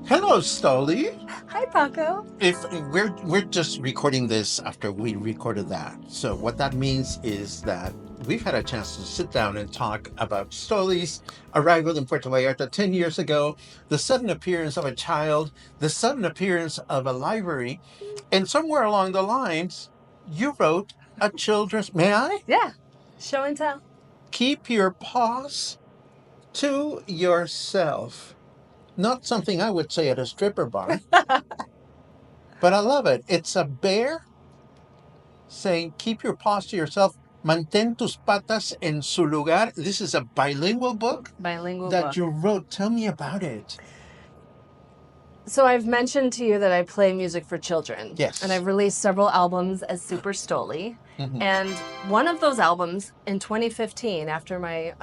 Hello, Stolie. Hi, Paco. If we're just recording this after we recorded that, so what that means is that we've had a chance to sit down and talk about Stolie's arrival in Puerto Vallarta 10 years ago, the sudden appearance of a child, the sudden appearance of a library, and somewhere along the lines, you wrote a children's. May I Yeah, show and tell. keep your paws to yourself? Not something I would say at a stripper bar. But I love it. It's a bear saying, keep your paws to yourself. Mantén tus patas en su lugar. This is a bilingual book Bilingual that book. you wrote. Tell me about it. So I've mentioned to you that I play music for children. Yes. And I've released several albums as Super Stolie. Mhm. And one of those albums in 2015, after my,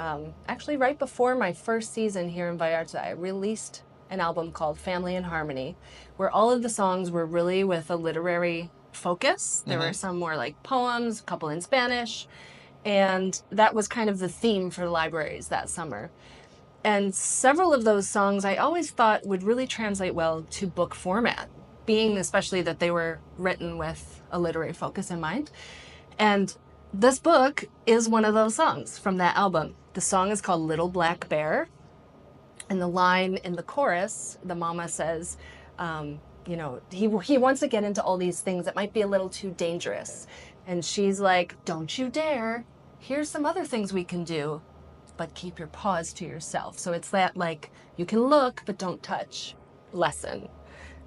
actually right before my first season here in Vallarta, I released an album called Family in Harmony, where all of the songs were really with a literary focus. There were some more like poems, a couple in Spanish. And that was kind of the theme for the libraries that summer. And several of those songs I always thought would really translate well to book format, being especially that they were written with a literary focus in mind. And this book is one of those songs from that album. The song is called Little Black Bear. And the line in the chorus, the mama says, he wants to get into all these things that might be a little too dangerous. And she's like, don't you dare. Here's some other things we can do, but keep your paws to yourself. So it's that, like, you can look, but don't touch lesson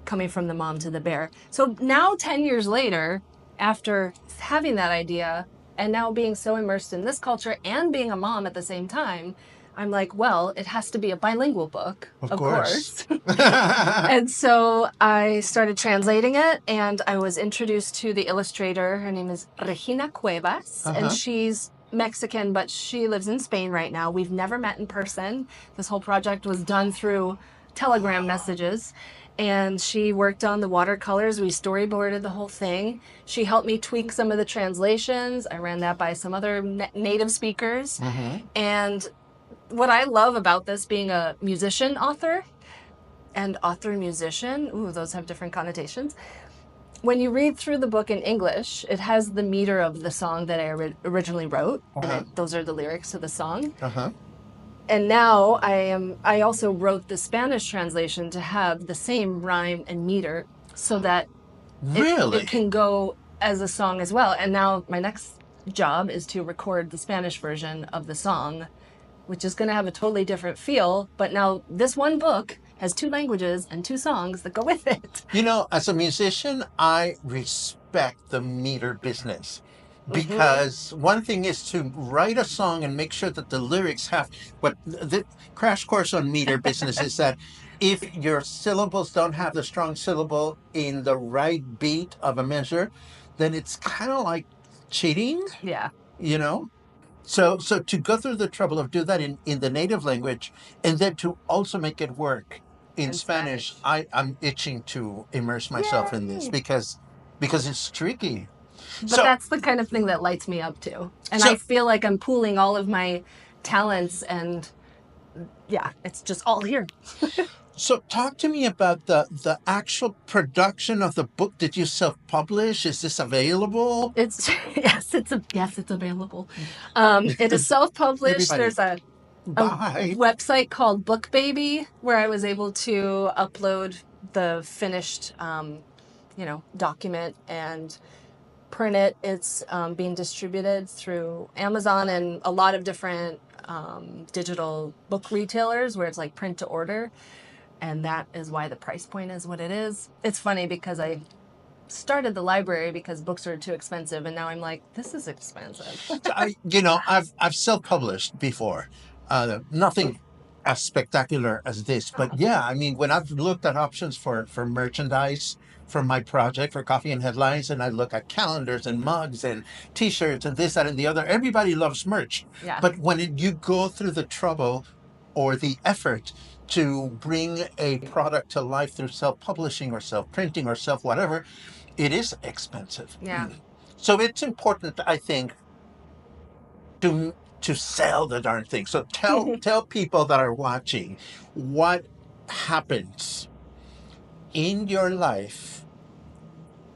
coming from the mom to the bear. So now, 10 years later, after having that idea and now being so immersed in this culture and being a mom at the same time, I'm like, well, it has to be a bilingual book, Of of course. course. And so I started translating it, and I was introduced to the illustrator. Her name is Regina Cuevas, and she's Mexican, but she lives in Spain right now. We've never met in person. This whole project was done through Telegram messages. And she worked on the watercolors. We storyboarded the whole thing. She helped me tweak some of the translations. I ran that by some other native speakers. And what I love about this being a musician author and author musician, ooh, those have different connotations. When you read through the book in English, it has the meter of the song that I originally wrote, and those are the lyrics to the song. And now I also wrote the Spanish translation to have the same rhyme and meter so that Really? it can go as a song as well. And now my next job is to record the Spanish version of the song, which is going to have a totally different feel. But now this one book has two languages and two songs that go with it. You know, as a musician, I respect the meter business because one thing is to write a song and make sure that the lyrics have what the crash course on meter business is that if your syllables don't have the strong syllable in the right beat of a measure, then it's kind of like cheating, Yeah. you know? So to go through the trouble of do that in the native language and then to also make it work in In Spanish, Spanish. I'm itching to immerse myself in this Yay. because it's tricky. But So that's the kind of thing that lights me up too. And so I feel like I'm pooling all of my talents, and yeah, it's just all here. so talk to me about the actual production of the book. Did you self-publish? Is this available? It's yes, it's available. It is self-published. Everybody, There's a bye. website called BookBaby where I was able to upload the finished, document and print it. It's being distributed through Amazon and a lot of different digital book retailers where it's like print to order. And that is why the price point is what it is. It's funny because I started the library because books are too expensive, and now I'm like, this is expensive. So I've self-published before. Nothing as spectacular as this, but yeah, I mean, when I've looked at options for merchandise for my project for Coffee and Headlines, and I look at calendars and mugs and T-shirts and this, that, and the other, everybody loves merch. Yeah. But when you go through the trouble or the effort to bring a product to life through self-publishing or self-printing or self-whatever, it is expensive. Yeah. So it's important, I think, to sell the darn thing. So tell people that are watching what happens in your life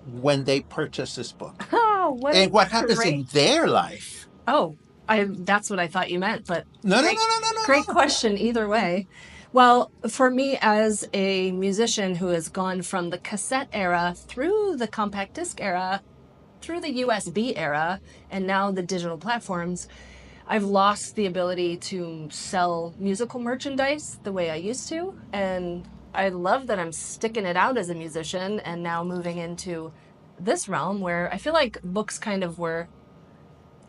when they purchase this book? Oh, what And a what happens in great. their life? Oh, that's what I thought you meant, but No, no, no, great, no, no, no, great no. question either way. Well, for me as a musician who has gone from the cassette era through the compact disc era, through the USB era, and now the digital platforms, I've lost the ability to sell musical merchandise the way I used to. And I love that I'm sticking it out as a musician and now moving into this realm where I feel like books kind of were,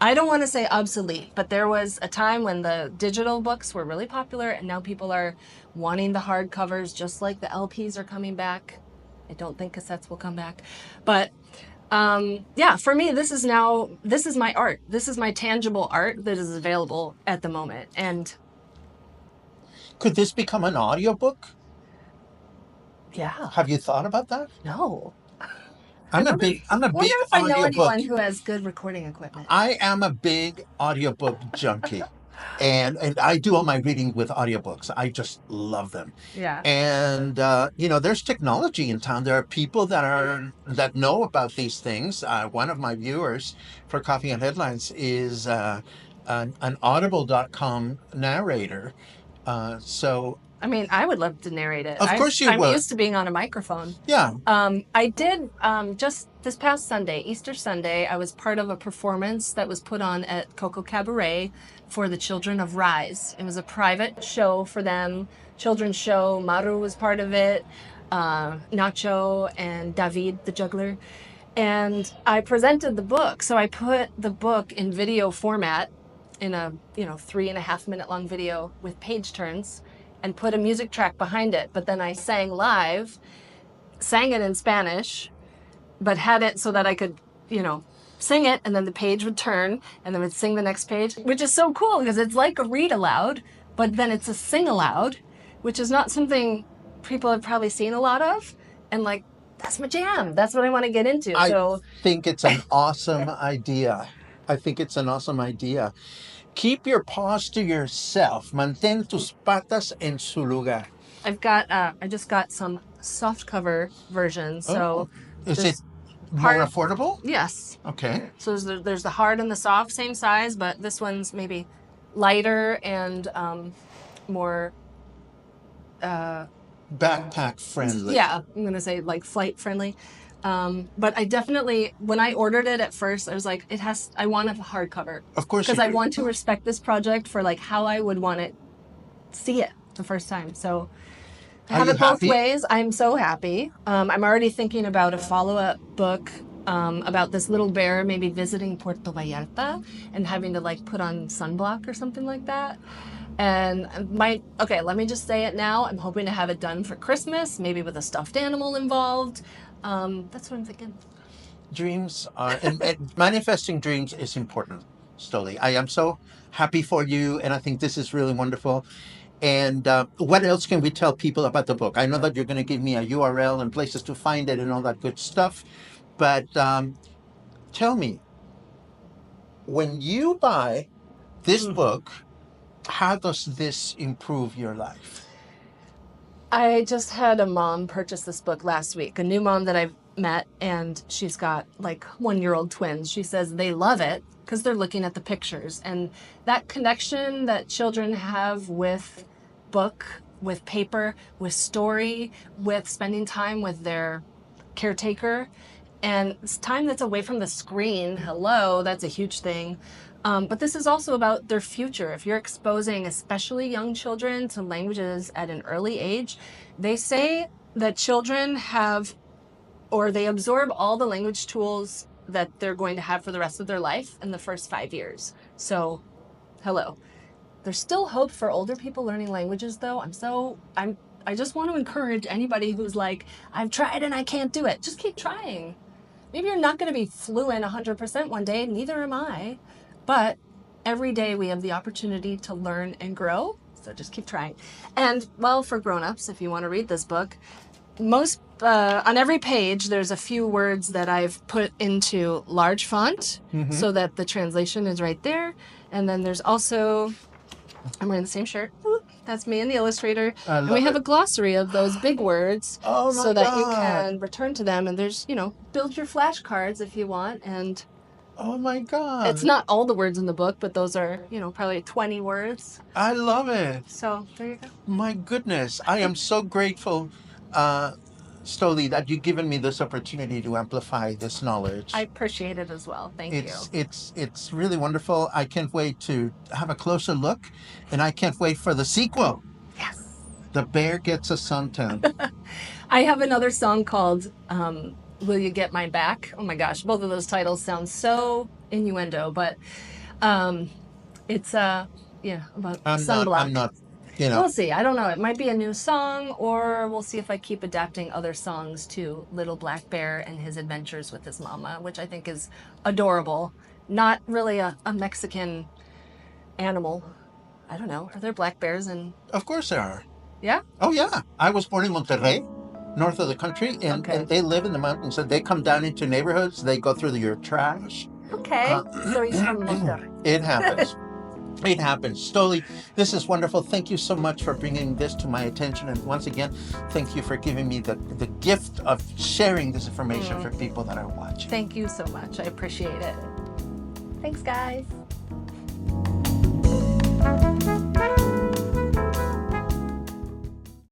I don't want to say obsolete, but there was a time when the digital books were really popular and now people are wanting the hardcovers just like the LPs are coming back. I don't think cassettes will come back. But yeah, for me, this is my art. This is my tangible art that is available at the moment. And Could this become an audiobook? yeah, Have you thought about that? no. I'm a big Wonder if I know audiobook. anyone who has good recording equipment. I am a big audiobook junkie. And I do all my reading with audiobooks. I just love them. Yeah. And there's technology in town. There are people that know about these things. One of my viewers for Coffee and Headlines is an audible.com narrator. So I mean, I would love to narrate it. of course you I'm would. used to being on a microphone. Yeah. I did just this past Sunday, Easter Sunday, I was part of a performance that was put on at Coco Cabaret for the children of Rise. It was a private show for them, children's show. Maru was part of it, Nacho and David, the juggler. And I presented the book. So I put the book in video format in a 3.5 minute long video with page turns and put a music track behind it. But then I sang live, sang it in Spanish, but had it so that I could, sing it and then the page would turn and then would sing the next page, which is so cool because it's like a read aloud, but then it's a sing aloud, which is not something people have probably seen a lot of. And like, that's my jam. That's what I want to get into. I So think it's an awesome idea. I think it's an awesome idea. Keep your paws to yourself. Mantén tus patas en su lugar. I just got some soft cover versions. So Is it there's more hard- affordable? Yes. Okay. So there's the hard and the soft, same size, but this one's maybe lighter and more. Backpack friendly. Yeah, I'm gonna say like flight friendly. But I definitely, when I ordered it at first, I was like, I want a hardcover. Of course Because you I do. want to respect this project for like how I would want it, see it the first time. So I Are have you it both happy? ways. I'm so happy. I'm already thinking about a follow-up book about this little bear maybe visiting Puerto Vallarta and having to like put on sunblock or something like that. And let me just say it now. I'm hoping to have it done for Christmas, maybe with a stuffed animal involved. That's what I'm thinking. Dreams are, and manifesting dreams is important, Stolie. I am so happy for you, and I think this is really wonderful. And what else can we tell people about the book? I know that you're going to give me a URL and places to find it and all that good stuff, but tell me, when you buy this book, how does this improve your life? I just had a mom purchase this book last week, a new mom that I've met, and she's got like 1-year-old twins. She says they love it because they're looking at the pictures and that connection that children have with book, with paper, with story, with spending time with their caretaker. And it's time that's away from the screen. Hello, that's a huge thing. But this is also about their future. If you're exposing especially young children to languages at an early age, they say that children they absorb all the language tools that they're going to have for the rest of their life in the first 5 years. So, hello. There's still hope for older people learning languages though. I just want to encourage anybody who's like, I've tried and I can't do it. Just keep trying. Maybe you're not going to be fluent 100% one day, neither am I. But every day we have the opportunity to learn and grow, so just keep trying. And, well, for grown-ups, if you want to read this book, on every page there's a few words that I've put into large font so that the translation is right there. And then there's also, I'm wearing the same shirt, That's me and the illustrator. I And we love have it. a glossary of those big words Oh my so that you God. can return to them. And there's, build your flashcards if you want. And Oh my it's God. not all the words in the book, but those are, probably 20 words. I love it. So there you go. My goodness. I am so grateful, uh, Stolie, that you've given me this opportunity to amplify this I knowledge. appreciate it as well. Thank you. It's really wonderful. I can't wait to have a closer look, and I can't wait for the sequel. Yes. The Bear Gets a Suntan. I have another song called Will You Get My Back? Oh my gosh, both of those titles sound so innuendo, but it's about I'm sunblock. not, you know, We'll see. I don't know. It might be a new song, or we'll see if I keep adapting other songs to Little Black Bear and his adventures with his mama, which I think is adorable. Not really a Mexican animal. I don't know. Are there black bears in? of course there are. Yeah? Oh yeah. I was born in Monterrey, north of the country, and Okay. they live in the mountains. And they come down into neighborhoods. They go through your trash. Okay. So he's from Monterrey. It happens. It happens. Stolie, this is wonderful. Thank you so much for bringing this to my attention. And once again, thank you for giving me the gift of sharing this information for people that are watching. Thank you so much. I appreciate it. Thanks, guys.